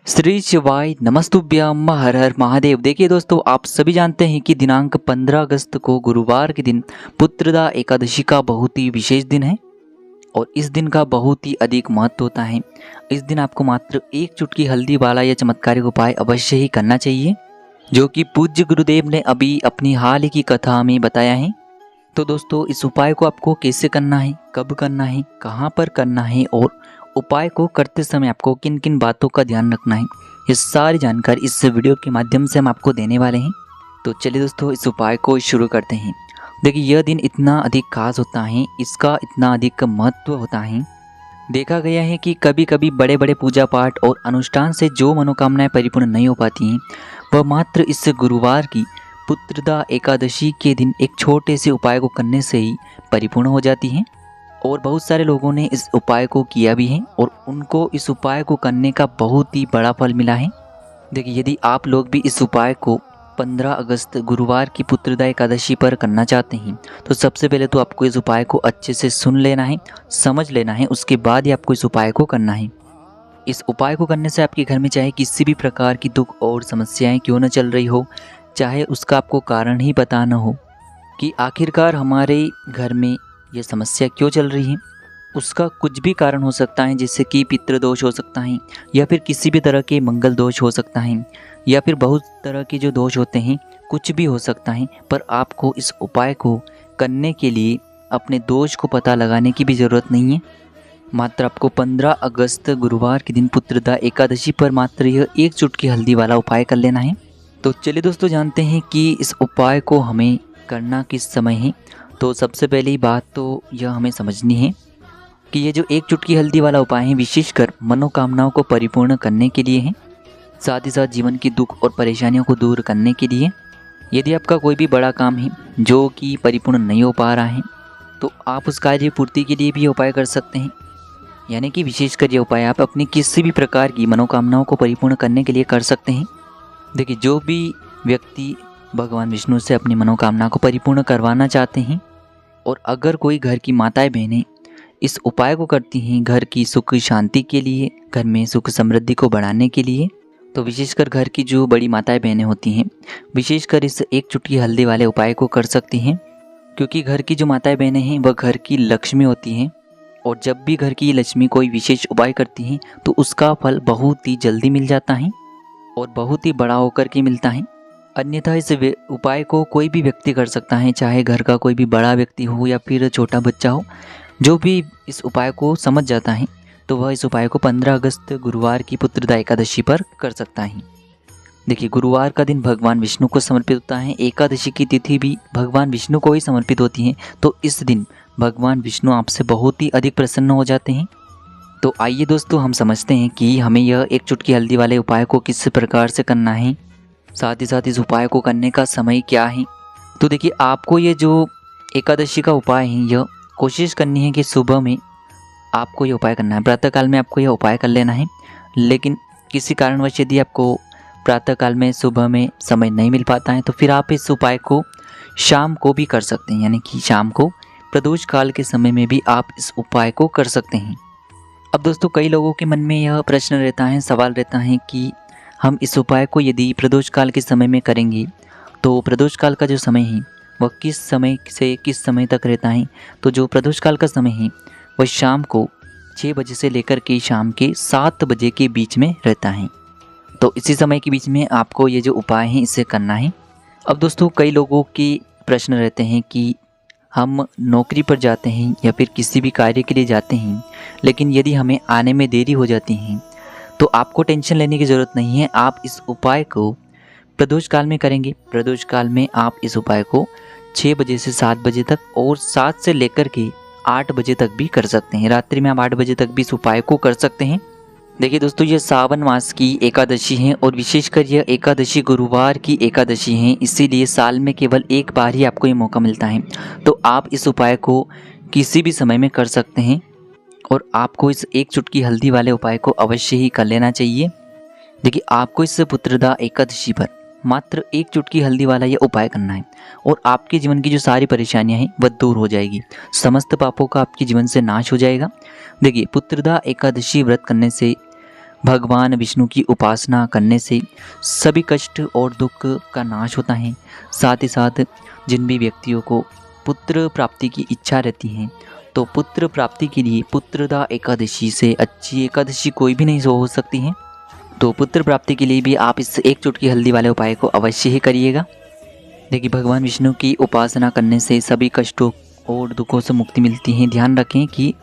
श्री शिवाय नमस्तुभ्यम हर हर महादेव। देखिए दोस्तों, आप सभी जानते हैं कि दिनांक 15 अगस्त को गुरुवार के दिन पुत्रदा एकादशी का बहुत ही विशेष दिन है और इस दिन का बहुत ही अधिक महत्व होता है। इस दिन आपको मात्र एक चुटकी हल्दी वाला यह चमत्कारिक उपाय अवश्य ही करना चाहिए, जो कि पूज्य गुरुदेव ने अभी अपनी हाल ही की कथा में बताया है। तो दोस्तों, इस उपाय को आपको कैसे करना है, कब करना है, कहाँ पर करना है और उपाय को करते समय आपको किन किन बातों का ध्यान रखना है, ये सारी जानकारी इस वीडियो के माध्यम से हम आपको देने वाले हैं। तो चलिए दोस्तों, इस उपाय को शुरू करते हैं। देखिए, यह दिन इतना अधिक खास होता है, इसका इतना अधिक महत्व होता है। देखा गया है कि कभी कभी बड़े बड़े पूजा पाठ और अनुष्ठान से जो मनोकामनाएं परिपूर्ण नहीं हो पाती हैं, वह मात्र इस गुरुवार की पुत्रदा एकादशी के दिन एक छोटे से उपाय को करने से ही परिपूर्ण हो जाती हैं। और बहुत सारे लोगों ने इस उपाय को किया भी है और उनको इस उपाय को करने का बहुत ही बड़ा फल मिला है। देखिए, यदि आप लोग भी इस उपाय को 15 अगस्त गुरुवार की पुत्रदा एकादशी पर करना चाहते हैं, तो सबसे पहले तो आपको इस उपाय को अच्छे से सुन लेना है, समझ लेना है, उसके बाद ही आपको इस उपाय को करना है। इस उपाय को करने से आपके घर में चाहे किसी भी प्रकार की दुख और समस्याएं क्यों न चल रही हो, चाहे उसका आपको कारण ही पता न हो कि आखिरकार हमारे घर में ये समस्या क्यों चल रही है, उसका कुछ भी कारण हो सकता है, जैसे कि पितृदोष हो सकता है, या फिर किसी भी तरह के मंगल दोष हो सकता है, या फिर बहुत तरह के जो दोष होते हैं, कुछ भी हो सकता है। पर आपको इस उपाय को करने के लिए अपने दोष को पता लगाने की भी ज़रूरत नहीं है। मात्र आपको 15 अगस्त गुरुवार के दिन पुत्रदा एकादशी पर मात्र यह एक चुटकी हल्दी वाला उपाय कर लेना है। तो चलिए दोस्तों, जानते हैं कि इस उपाय को हमें करना किस समय है। तो सबसे पहली बात तो यह हमें समझनी है कि ये जो एक चुटकी हल्दी वाला उपाय है, विशेषकर मनोकामनाओं को परिपूर्ण करने के लिए है, साथ ही साथ जीवन की दुख और परेशानियों को दूर करने के लिए। यदि आपका कोई भी बड़ा काम है जो कि परिपूर्ण नहीं हो पा रहा है, तो आप उस कार्य पूर्ति के लिए भी ये उपाय कर सकते हैं। यानी कि विशेषकर ये उपाय आप अपनी किसी भी प्रकार की मनोकामनाओं को परिपूर्ण करने के लिए कर सकते हैं। देखिए, जो भी व्यक्ति भगवान विष्णु से अपनी मनोकामना को परिपूर्ण करवाना चाहते हैं, और अगर कोई घर की माताएं बहनें इस उपाय को करती हैं घर की सुख शांति के लिए, घर में सुख समृद्धि को बढ़ाने के लिए, तो विशेषकर घर की जो बड़ी माताएं बहनें होती हैं, विशेषकर इस एक चुटकी हल्दी वाले उपाय को कर सकती हैं। क्योंकि घर की जो माताएं बहनें हैं, वह घर की लक्ष्मी होती हैं, और जब भी घर की लक्ष्मी कोई विशेष उपाय करती हैं, तो उसका फल बहुत ही जल्दी मिल जाता है और बहुत ही बड़ा होकर के मिलता है। अन्यथा इस उपाय को कोई भी व्यक्ति कर सकता है, चाहे घर का कोई भी बड़ा व्यक्ति हो या फिर छोटा बच्चा हो। जो भी इस उपाय को समझ जाता है, तो वह इस उपाय को 15 अगस्त गुरुवार की पुत्रदा एकादशी पर कर सकता है। देखिए, गुरुवार का दिन भगवान विष्णु को समर्पित होता है, एकादशी की तिथि भी भगवान विष्णु को ही समर्पित होती है, तो इस दिन भगवान विष्णु आपसे बहुत ही अधिक प्रसन्न हो जाते हैं। तो आइए दोस्तों, हम समझते हैं कि हमें यह एक चुटकी हल्दी वाले उपाय को किस प्रकार से करना है, साथ ही साथ इस उपाय को करने का समय क्या है। तो देखिए, आपको ये जो एकादशी का उपाय है, यह कोशिश करनी है कि सुबह में आपको ये उपाय करना है, प्रातःकाल में आपको यह उपाय कर लेना है। लेकिन किसी कारणवश यदि आपको प्रातःकाल में, सुबह में समय नहीं मिल पाता है, तो फिर आप इस उपाय को शाम को भी कर सकते हैं। यानी कि शाम को प्रदोष काल के समय में भी आप इस उपाय को कर सकते हैं। अब दोस्तों, कई लोगों के मन में यह प्रश्न रहता है, सवाल रहता है कि हम इस उपाय को यदि प्रदोष काल के समय में करेंगे, तो प्रदोष काल का जो समय है वह किस समय से किस समय तक रहता है। तो जो प्रदोष काल का समय है वह शाम को 6 बजे से लेकर के शाम के 7 बजे के बीच में रहता है। तो इसी समय के बीच में आपको ये जो उपाय है इसे करना है। अब दोस्तों, कई लोगों के प्रश्न रहते हैं कि हम नौकरी पर जाते हैं या फिर किसी भी कार्य के लिए जाते हैं, लेकिन यदि हमें आने में देरी हो जाती है, तो आपको टेंशन लेने की ज़रूरत नहीं है। आप इस उपाय को प्रदोष काल में करेंगे। प्रदोष काल में आप इस उपाय को 6 बजे से 7 बजे तक और 7 से लेकर के 8 बजे तक भी कर सकते हैं। रात्रि में आप 8 बजे तक भी इस उपाय को कर सकते हैं। देखिए दोस्तों, ये सावन मास की एकादशी है और विशेषकर यह एकादशी गुरुवार की एकादशी है, इसीलिए साल में केवल एक बार ही आपको ये मौका मिलता है। तो आप इस उपाय को किसी भी समय में कर सकते हैं और आपको इस एक चुटकी हल्दी वाले उपाय को अवश्य ही कर लेना चाहिए। देखिए, आपको इस पुत्रदा एकादशी पर मात्र एक चुटकी हल्दी वाला यह उपाय करना है और आपके जीवन की जो सारी परेशानियां हैं वह दूर हो जाएगी, समस्त पापों का आपके जीवन से नाश हो जाएगा। देखिए, पुत्रदा एकादशी व्रत करने से भगवान विष्णु की उपासना करने से सभी कष्ट और दुख का नाश होता है। साथ ही साथ जिन भी व्यक्तियों को पुत्र प्राप्ति की इच्छा रहती है तो पुत्र प्राप्ति के लिए पुत्रदा एकादशी से अच्छी एकादशी कोई भी नहीं हो सकती है। तो पुत्र प्राप्ति के लिए भी आप इस एक चुटकी हल्दी वाले उपाय को अवश्य ही करिएगा। देखिए, भगवान विष्णु की उपासना करने से सभी कष्टों और दुखों से मुक्ति मिलती है। ध्यान रखें कि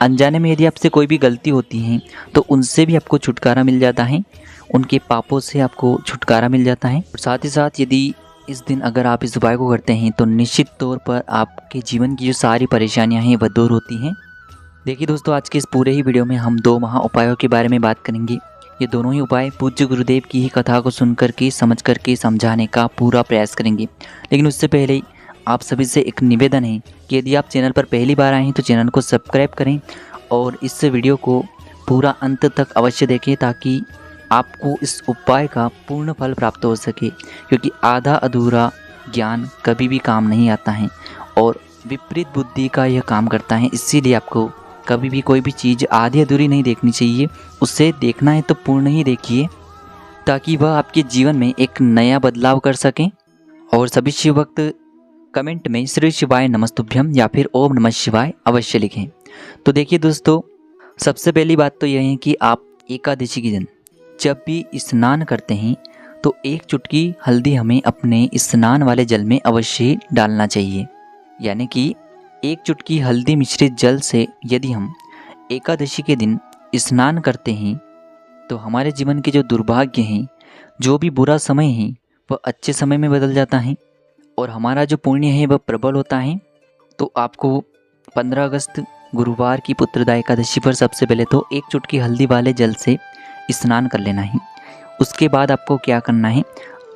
अनजाने में यदि आपसे कोई भी गलती होती है तो उनसे भी आपको छुटकारा मिल जाता है, उनके पापों से आपको छुटकारा मिल जाता है। साथ ही साथ यदि इस दिन अगर आप इस उपाय को करते हैं तो निश्चित तौर पर आपके जीवन की जो सारी परेशानियां हैं वह दूर होती हैं। देखिए दोस्तों, आज के इस पूरे ही वीडियो में हम 2 महा उपायों के बारे में बात करेंगे। ये दोनों ही उपाय पूज्य गुरुदेव की ही कथा को सुन करके समझ करके समझाने का पूरा प्रयास करेंगे। लेकिन उससे पहले आप सभी से एक निवेदन है कि यदि आप चैनल पर पहली बार आए हैं तो चैनल को सब्सक्राइब करें और इस वीडियो को पूरा अंत तक अवश्य देखें ताकि आपको इस उपाय का पूर्ण फल प्राप्त हो सके। क्योंकि आधा अधूरा ज्ञान कभी भी काम नहीं आता है और विपरीत बुद्धि का यह काम करता है। इसीलिए आपको कभी भी कोई भी चीज़ आधी अधूरी नहीं देखनी चाहिए, उसे देखना है तो पूर्ण ही देखिए ताकि वह आपके जीवन में एक नया बदलाव कर सकें। और सभी शिव भक्त कमेंट में श्री शिवाय नमस्तुभ्यम या फिर ओम नमः शिवाय अवश्य लिखें। तो देखिए दोस्तों, सबसे पहली बात तो यह है कि आप एकादशी के दिन जब भी स्नान करते हैं तो एक चुटकी हल्दी हमें अपने स्नान वाले जल में अवश्य डालना चाहिए। यानी कि एक चुटकी हल्दी मिश्रित जल से यदि हम एकादशी के दिन स्नान करते हैं तो हमारे जीवन के जो दुर्भाग्य हैं, जो भी बुरा समय है वह अच्छे समय में बदल जाता है और हमारा जो पुण्य है वह प्रबल होता है। तो आपको 15 अगस्त गुरुवार की पुत्रदा एकादशी पर सबसे पहले तो एक चुटकी हल्दी वाले जल से स्नान कर लेना है। उसके बाद आपको क्या करना है,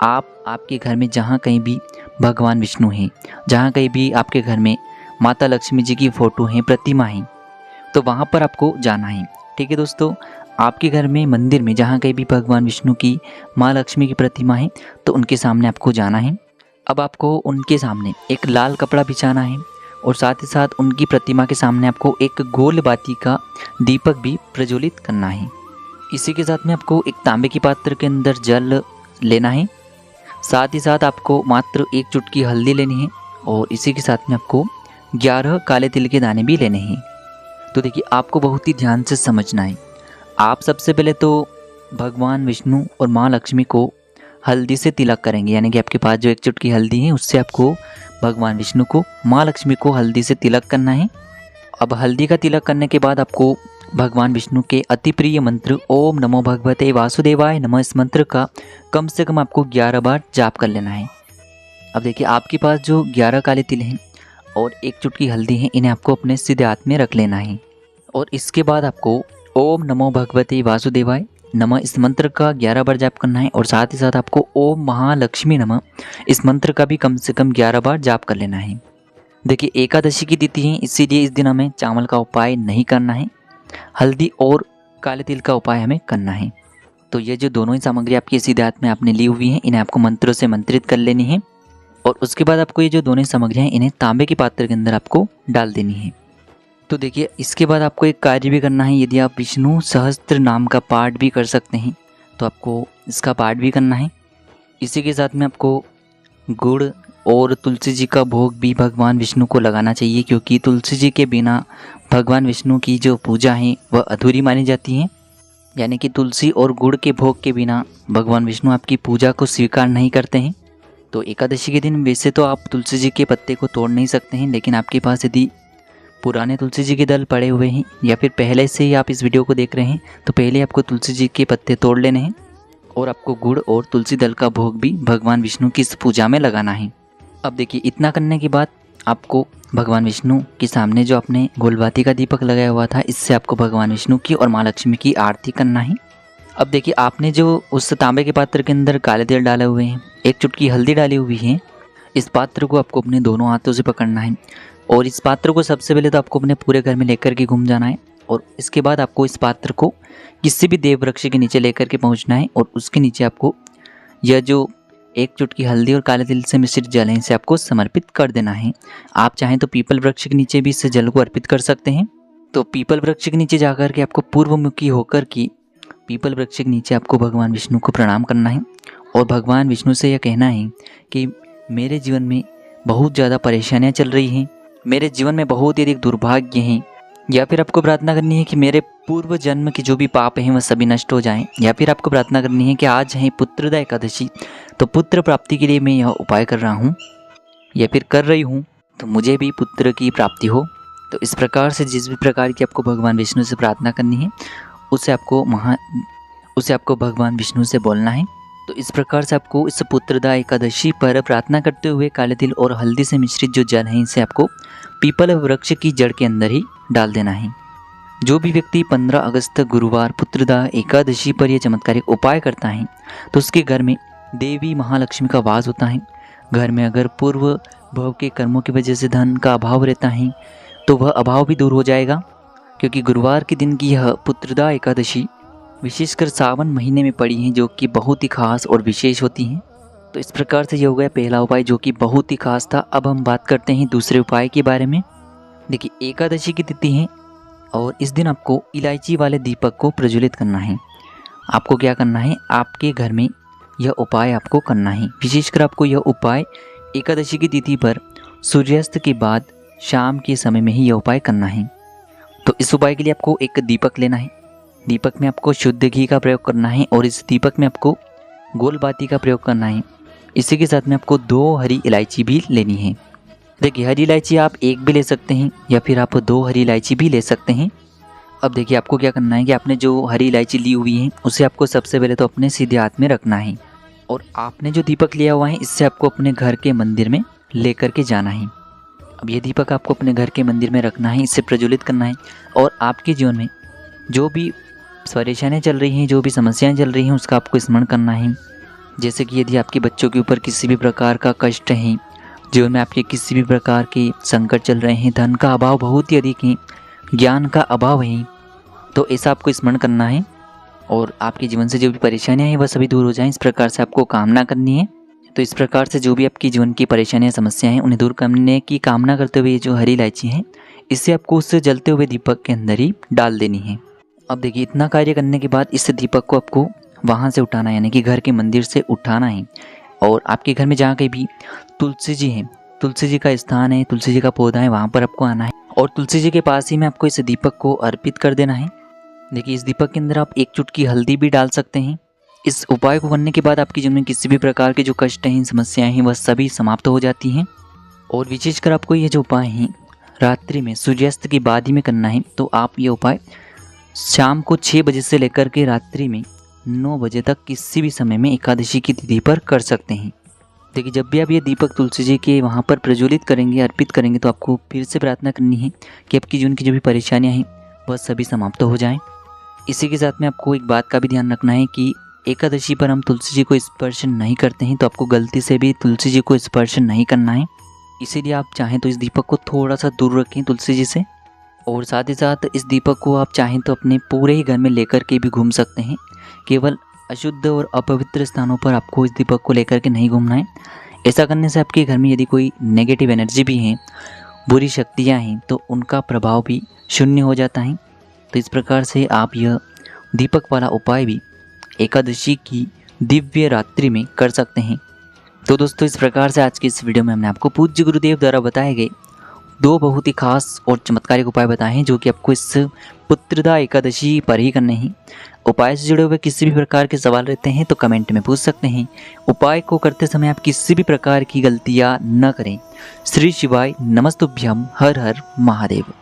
आप आपके घर में जहाँ कहीं भी भगवान विष्णु हैं, जहाँ कहीं भी आपके घर में माता लक्ष्मी जी की फ़ोटो हैं, प्रतिमा हैं, तो वहाँ पर आपको जाना है। ठीक है दोस्तों, आपके घर में मंदिर में जहाँ कहीं भी भगवान विष्णु की, माँ लक्ष्मी की प्रतिमा है तो उनके सामने आपको जाना है। अब आपको उनके सामने एक लाल कपड़ा बिछाना है और साथ ही साथ उनकी प्रतिमा के सामने आपको एक गोल बाती का दीपक भी प्रज्वलित करना है। इसी के साथ में आपको एक तांबे की पात्र के अंदर जल लेना है। साथ ही साथ आपको मात्र एक चुटकी हल्दी लेनी है और इसी के साथ में आपको 11 काले तिल के दाने भी लेने हैं। तो देखिए, आपको बहुत ही ध्यान से समझना है। आप सबसे पहले तो भगवान विष्णु और माँ लक्ष्मी को हल्दी से तिलक करेंगे। यानी कि आपके पास जो एक चुटकी हल्दी है उससे आपको भगवान विष्णु को, माँ लक्ष्मी को हल्दी से तिलक करना है। अब हल्दी का तिलक करने के बाद आपको भगवान विष्णु के अति प्रिय मंत्र ओम नमो भगवते वासुदेवाय नमः इस मंत्र का कम से कम आपको 11 बार जाप कर लेना है। अब देखिए, आपके पास जो 11 काले तिल हैं और एक चुटकी हल्दी है, इन्हें आपको अपने सीधे हाथ में रख लेना है और इसके बाद आपको ओम नमो भगवते वासुदेवाय नमः इस मंत्र का 11 बार जाप करना है और साथ ही साथ आपको ओम महालक्ष्मी नमः इस मंत्र का भी कम से कम 11 बार जाप कर लेना है। देखिए, एकादशी की तिथि है, इसीलिए इस दिन हमें चावल का उपाय नहीं करना है, हल्दी और काले तिल का उपाय हमें करना है। तो ये जो दोनों ही सामग्री आपके सीधे हाथ में आपने ली हुई हैं, इन्हें आपको मंत्रों से मंत्रित कर लेनी है और उसके बाद आपको ये जो दोनों सामग्रियाँ हैं इन्हें तांबे के पात्र के अंदर आपको डाल देनी है। तो देखिए, इसके बाद आपको एक कार्य भी करना है। यदि आप विष्णु सहस्त्र नाम का पाठ भी कर सकते हैं तो आपको इसका पाठ भी करना है। इसी के साथ में आपको गुड़ और तुलसी जी का भोग भी भगवान विष्णु को लगाना चाहिए, क्योंकि तुलसी जी के बिना भगवान विष्णु की जो पूजा है वह अधूरी मानी जाती है। यानी कि तुलसी और गुड़ के भोग के बिना भगवान विष्णु आपकी पूजा को स्वीकार नहीं करते हैं। तो एकादशी के दिन वैसे तो आप तुलसी जी के पत्ते को तोड़ नहीं सकते हैं, लेकिन आपके पास यदि पुराने तुलसी जी के दल पड़े हुए हैं या फिर पहले से ही आप इस वीडियो को देख रहे हैं तो पहले आपको तुलसी जी के पत्ते तोड़ लेने हैं और आपको गुड़ और तुलसी दल का भोग भी भगवान विष्णु की इस पूजा में लगाना है। अब देखिए, इतना करने के बाद आपको भगवान विष्णु के सामने जो आपने गोलबाती का दीपक लगाया हुआ था, इससे आपको भगवान विष्णु की और माँ लक्ष्मी की आरती करना है। अब देखिए, आपने जो उस तांबे के पात्र के अंदर काले तिल डाले हुए हैं, एक चुटकी हल्दी डाली हुई है, इस पात्र को आपको अपने दोनों हाथों से पकड़ना है और इस पात्र को सबसे पहले तो आपको अपने पूरे घर में लेकर के घूम जाना है और इसके बाद आपको इस पात्र को किसी भी देव वृक्ष के नीचे लेकर के पहुंचना है और उसके नीचे आपको यह जो एक चुटकी हल्दी और काले तिल से मिश्रित जल है इसे आपको समर्पित कर देना है। आप चाहें तो पीपल वृक्ष के नीचे भी इस जल को अर्पित कर सकते हैं। तो पीपल वृक्ष के नीचे जाकर के आपको पूर्वमुखी होकर के पीपल वृक्ष के नीचे आपको भगवान विष्णु को प्रणाम करना है और भगवान विष्णु से यह कहना है कि मेरे जीवन में बहुत ज़्यादा परेशानियाँ चल रही हैं, मेरे जीवन में बहुत ही अधिक दुर्भाग्य हैं, या फिर आपको प्रार्थना करनी है कि मेरे पूर्व जन्म के जो भी पाप हैं वह सभी नष्ट हो जाएं, या फिर आपको प्रार्थना करनी है कि आज है पुत्रदा एकादशी, तो पुत्र प्राप्ति के लिए मैं यह उपाय कर रहा हूँ या फिर कर रही हूँ, तो मुझे भी पुत्र की प्राप्ति हो। तो इस प्रकार से जिस भी प्रकार की आपको भगवान विष्णु से प्रार्थना करनी है उसे आपको भगवान विष्णु से बोलना है। तो इस प्रकार से आपको इस पुत्रदा एकादशी पर प्रार्थना करते हुए काले तिल और हल्दी से मिश्रित जो जल है इसे आपको पीपल वृक्ष की जड़ के अंदर ही डाल देना है। जो भी व्यक्ति 15 अगस्त गुरुवार पुत्रदा एकादशी पर यह चमत्कारिक उपाय करता है तो उसके घर में देवी महालक्ष्मी का वास होता है। घर में अगर पूर्व भव के कर्मों की वजह से धन का अभाव रहता है तो वह अभाव भी दूर हो जाएगा, क्योंकि गुरुवार के दिन की यह पुत्रदा एकादशी विशेषकर सावन महीने में पड़ी है, जो कि बहुत ही खास और विशेष होती हैं। तो इस प्रकार से ये हो गया पहला उपाय जो कि बहुत ही खास था। अब हम बात करते हैं दूसरे उपाय के बारे में। देखिए, एकादशी की तिथि है और इस दिन आपको इलायची वाले दीपक को प्रज्वलित करना है। आपको क्या करना है, आपके घर में यह उपाय आपको करना है। विशेषकर आपको यह उपाय एकादशी की तिथि पर सूर्यास्त के बाद शाम के समय में ही यह उपाय करना है। तो इस उपाय के लिए आपको एक दीपक लेना है। दीपक में आपको शुद्ध घी का प्रयोग करना है और इस दीपक में आपको गोल बाती का प्रयोग करना है। इसी के साथ में आपको 2 हरी इलायची भी लेनी है। देखिए, हरी इलायची आप एक भी ले सकते हैं या फिर आप 2 हरी इलायची भी ले सकते हैं। अब देखिए, आपको क्या करना है कि आपने जो हरी इलायची ली हुई है उसे आपको सबसे पहले तो अपने सीधे हाथ में रखना है और आपने जो दीपक लिया हुआ है इससे आपको अपने घर के मंदिर में लेकर के जाना है। अब ये दीपक आपको अपने घर के मंदिर में रखना है, इससे प्रज्वलित करना है और आपके जीवन में जो भी परेशानियाँ चल रही हैं, जो भी समस्याएं चल रही हैं उसका आपको स्मरण करना है। जैसे कि यदि आपके बच्चों के ऊपर किसी भी प्रकार का कष्ट है, जीवन में आपके किसी भी प्रकार के संकट चल रहे हैं, धन का अभाव बहुत ही अधिक है, ज्ञान का अभाव है, तो ऐसा आपको स्मरण करना है और आपके जीवन से जो भी परेशानियाँ हैं वह सभी दूर हो जाएं। इस प्रकार से आपको कामना करनी है। तो इस प्रकार से जो भी आपकी जीवन की परेशानियाँ समस्याएं हैं उन्हें दूर करने की कामना करते हुए ये जो हरी इलायची है इससे आपको उस जलते हुए दीपक के अंदर ही डाल देनी है। अब देखिए, इतना कार्य करने के बाद इस दीपक को आपको वहाँ से उठाना है, यानी कि घर के मंदिर से उठाना है और आपके घर में जहाँ कहीं भी तुलसी जी हैं, तुलसी जी का स्थान है, तुलसी जी का पौधा है, वहाँ पर आपको आना है और तुलसी जी के पास ही में आपको इस दीपक को अर्पित कर देना है। देखिए, इस दीपक के अंदर आप 1 चुटकी हल्दी भी डाल सकते हैं। इस उपाय को करने के बाद आपके जीवन में किसी भी प्रकार के जो कष्ट हैं, समस्याएं हैं, वह सभी समाप्त हो जाती हैं। और विशेषकर आपको ये जो उपाय हैं रात्रि में सूर्यास्त के बाद ही में करना है। तो आप ये उपाय शाम को 6 बजे से लेकर के रात्रि में 9 बजे तक किसी भी समय में एकादशी की तिथि पर कर सकते हैं। देखिए, जब भी आप ये दीपक तुलसी जी के वहाँ पर प्रज्वलित करेंगे, अर्पित करेंगे, तो आपको फिर से प्रार्थना करनी है कि आपकी जीवन की जो भी परेशानियाँ हैं वह सभी समाप्त हो जाएं। इसी के साथ में आपको एक बात का भी ध्यान रखना है कि एकादशी पर हम तुलसी जी को स्पर्श नहीं करते हैं, तो आपको गलती से भी तुलसी जी को स्पर्श नहीं करना है। इसीलिए आप चाहें तो इस दीपक को थोड़ा सा दूर रखें तुलसी जी से और साथ ही साथ इस दीपक को आप चाहें तो अपने पूरे ही घर में लेकर के भी घूम सकते हैं। केवल अशुद्ध और अपवित्र स्थानों पर आपको इस दीपक को लेकर के नहीं घूमना है। ऐसा करने से आपके घर में यदि कोई नेगेटिव एनर्जी भी है, बुरी शक्तियाँ हैं, तो उनका प्रभाव भी शून्य हो जाता है। तो इस प्रकार से आप यह दीपक वाला उपाय भी एकादशी की दिव्य रात्रि में कर सकते हैं। तो दोस्तों, इस प्रकार से आज की इस वीडियो में हमने आपको पूज्य गुरुदेव द्वारा बताए गए 2 बहुत ही खास और चमत्कारिक उपाय बताए हैं, जो कि आपको इस पुत्रदा एकादशी पर ही करने हैं। उपाय से जुड़े हुए किसी भी प्रकार के सवाल रहते हैं तो कमेंट में पूछ सकते हैं। उपाय को करते समय आप किसी भी प्रकार की गलतियाँ न करें। श्री शिवाय नमस्तुभ्यम। हर हर महादेव।